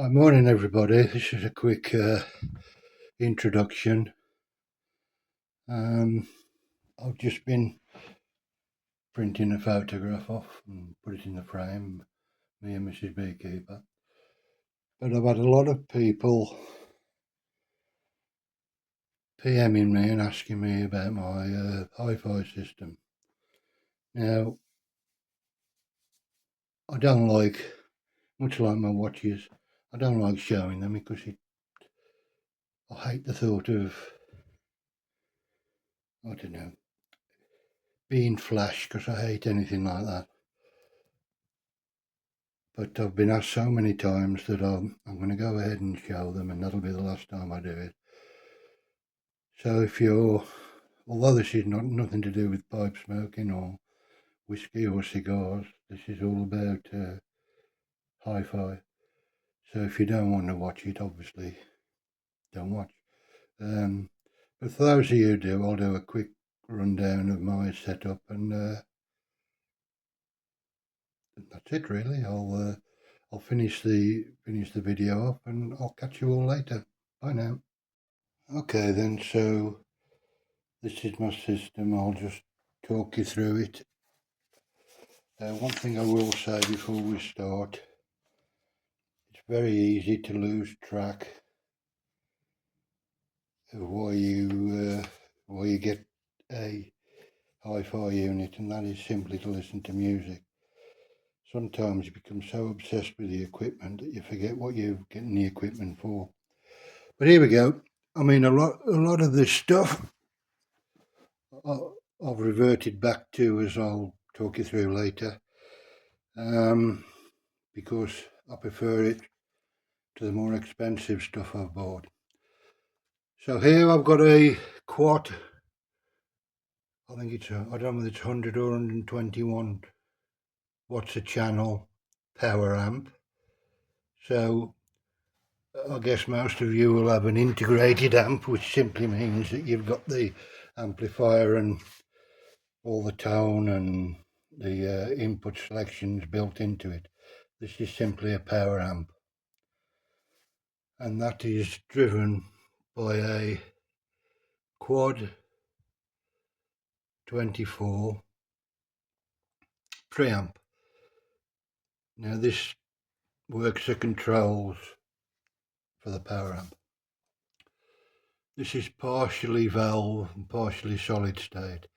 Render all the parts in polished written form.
Hi, morning everybody. This is a quick introduction. I've just been printing a photograph off and put it in the frame, me and Mrs. Beekeeper. But I've had a lot of people PMing me and asking me about my hi-fi system. Now, I don't like, much like my watches, I don't like showing them because I hate the thought of, I don't know, being flash, because I hate anything like that. But I've been asked so many times that I'm going to go ahead and show them, and that'll be the last time I do it. So although this is nothing to do with pipe smoking or whiskey or cigars, this is all about hi-fi. So if you don't want to watch it, obviously don't watch. But for those of you who do, I'll do a quick rundown of my setup, and that's it really. I'll finish the video up, and I'll catch you all later. Bye now. Okay then, so this is my system. I'll just talk you through it. One thing I will say before we start, it's very easy to lose track of why you get a hi-fi unit, and that is simply to listen to music. Sometimes you become so obsessed with the equipment that you forget what you're getting the equipment for. But here we go. I mean, a lot of this stuff I've reverted back to, as I'll talk you through later, because I prefer it to the more expensive stuff I've bought. So here I've got a quad. I think I don't know whether it's 100 or 121 watts a channel power amp. So I guess most of you will have an integrated amp, which simply means that you've got the amplifier and all the tone and the input selections built into it. This is simply a power amp, and that is driven by a quad 24 preamp. Now this works the controls for the power amp. This is partially valve and partially solid state,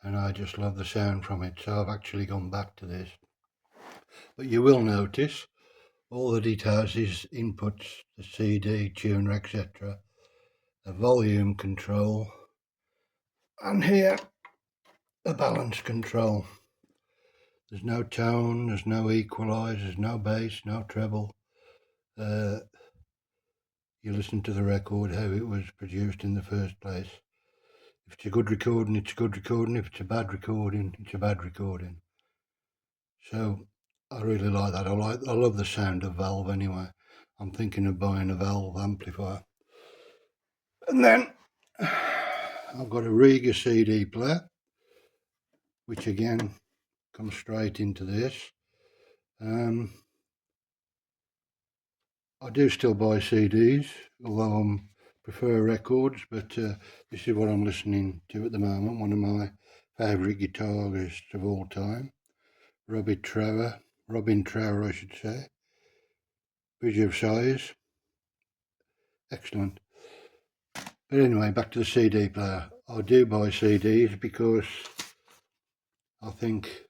and I just love the sound from it, so I've actually gone back to this. But you will notice all that it has is inputs, the CD, tuner, etc., a volume control, and here a balance control. There's no tone, there's no equalizer, there's no bass, no treble. You listen to the record, how it was produced in the first place. If it's a good recording, it's a good recording. If it's a bad recording, it's a bad recording. So I really like that. I love the sound of Valve anyway. I'm thinking of buying a Valve amplifier. And then I've got a Riga CD player, which again comes straight into this. I do still buy CDs, although I prefer records, but this is what I'm listening to at the moment. One of my favourite guitarists of all time, Robin Trower, I should say. Bridge of Sighs, excellent. But anyway, back to the CD player. I do buy CDs because I think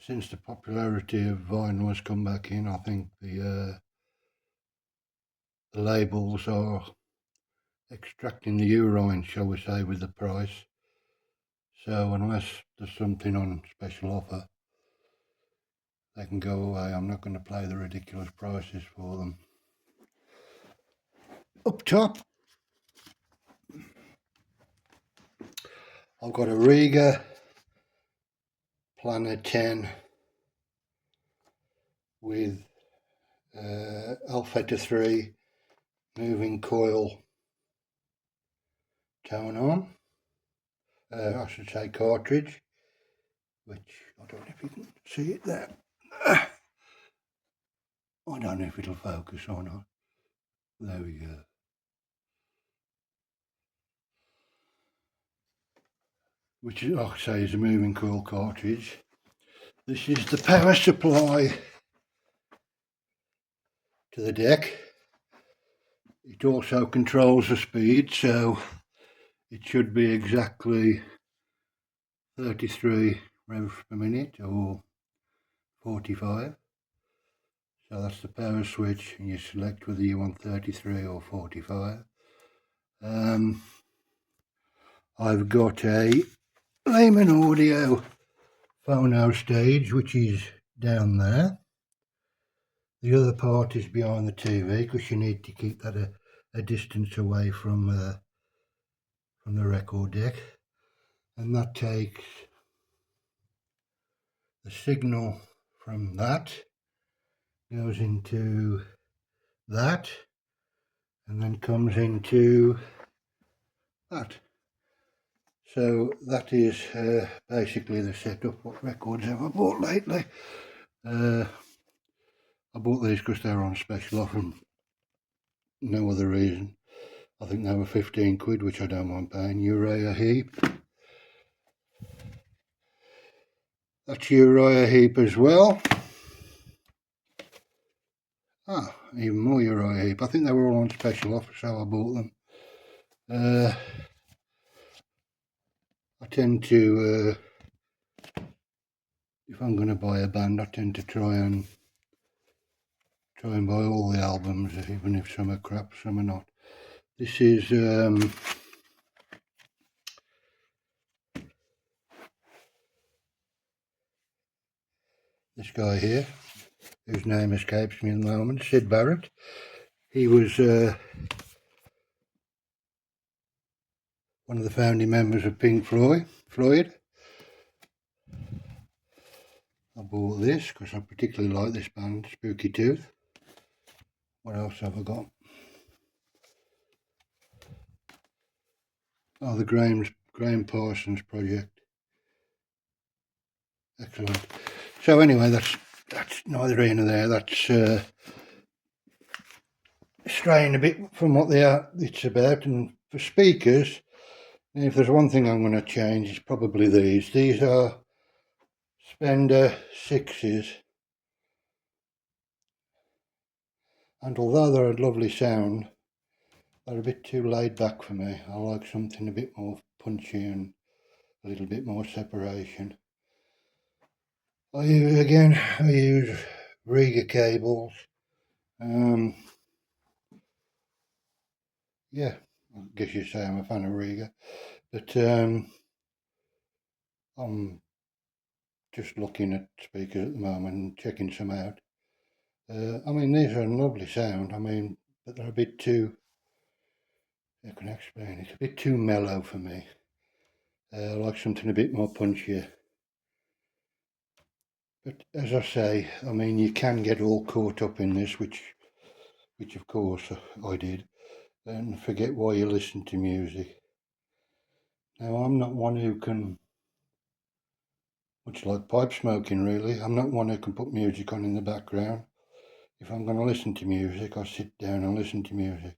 since the popularity of vinyl has come back in, I think the labels are extracting the urine, shall we say, with the price. So unless there's something on special offer, they can go away. I'm not going to pay the ridiculous prices for them. Up top, I've got a Riga Planet 10 with Alpha 3 moving coil tone on. I should say cartridge, which I don't know if you can see it there. I don't know if it'll focus or not. There we go. Which, like I say, is a moving coil cartridge. This is the power supply to the deck. It also controls the speed, so it should be exactly 33 revs per minute or 45. So that's the power switch, and you select whether you want 33 or 45. I've got a Lehman Audio phono stage, which is down there. The other part is behind the TV, because you need to keep that a distance away from the record deck, and that takes the signal from that, goes into that, and then comes into that. So that is basically the setup. What records have I bought lately? I bought these because they were on special offer, no other reason. I think they were 15 quid, which I don't mind paying. Uriah Heep. That's Uriah Heep as well. Ah, even more Uriah Heep. I think they were all on special offer, so I bought them. I tend to, if I'm going to buy a band, I tend to try and buy all the albums, even if some are crap, some are not. This is this guy here, whose name escapes me at the moment, Syd Barrett. He was one of the founding members of Pink Floyd. I bought this because I particularly like this band, Spooky Tooth. What else have I got? Oh, the Graham Parsons Project. Excellent. So anyway, that's neither here nor there. That's straying a bit from what it's about. And for speakers, if there's one thing I'm going to change, it's probably these. These are Spender 6s. And although they're a lovely sound, they're a bit too laid back for me. I like something a bit more punchy and a little bit more separation. I use Riga cables. Yeah, I guess you say I'm a fan of Riga, but I'm just looking at speakers at the moment and checking some out. I mean, these are a lovely sound. I mean, but they're a bit too, how can I explain it? A bit too mellow for me. I like something a bit more punchier. But as I say, I mean, you can get all caught up in this, which of course I did, and forget why you listen to music. Now, I'm not one who can, much like pipe smoking really, I'm not one who can put music on in the background. If I'm going to listen to music, I sit down and listen to music.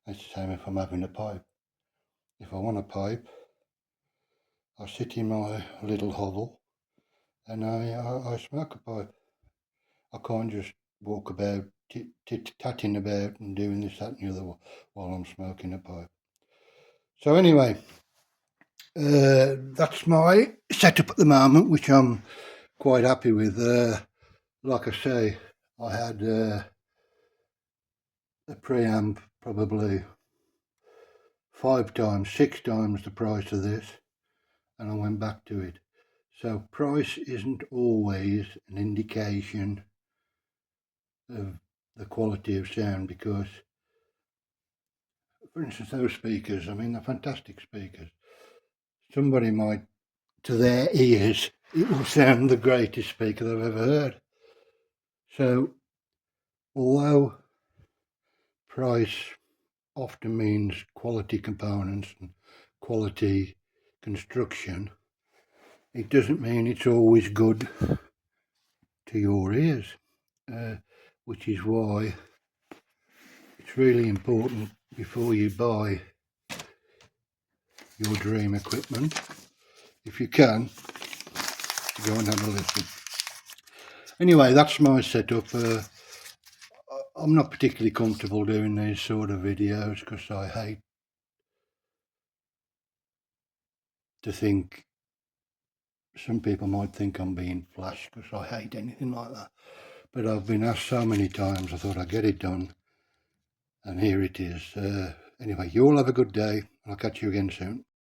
It's the same if I'm having a pipe. If I want a pipe, I sit in my little hovel and I smoke a pipe. I can't just walk about tit-tatting about and doing this, that and the other while I'm smoking a pipe. So anyway, that's my setup at the moment, which I'm quite happy with. Like I say, I had a preamp probably 5 times, 6 times the price of this, and I went back to it. So price isn't always an indication of the quality of sound, because, for instance, those speakers, I mean, they're fantastic speakers. Somebody might, to their ears, it will sound the greatest speaker they've ever heard. So, although price often means quality components and quality construction, it doesn't mean it's always good to your ears. which is why it's really important before you buy your dream equipment, if you can, to go and have a listen. Anyway, that's my setup. I'm not particularly comfortable doing these sort of videos because I hate to think, some people might think I'm being flash because I hate anything like that. But I've been asked so many times, I thought I'd get it done. And here it is. Anyway, you all have a good day. I'll catch you again soon.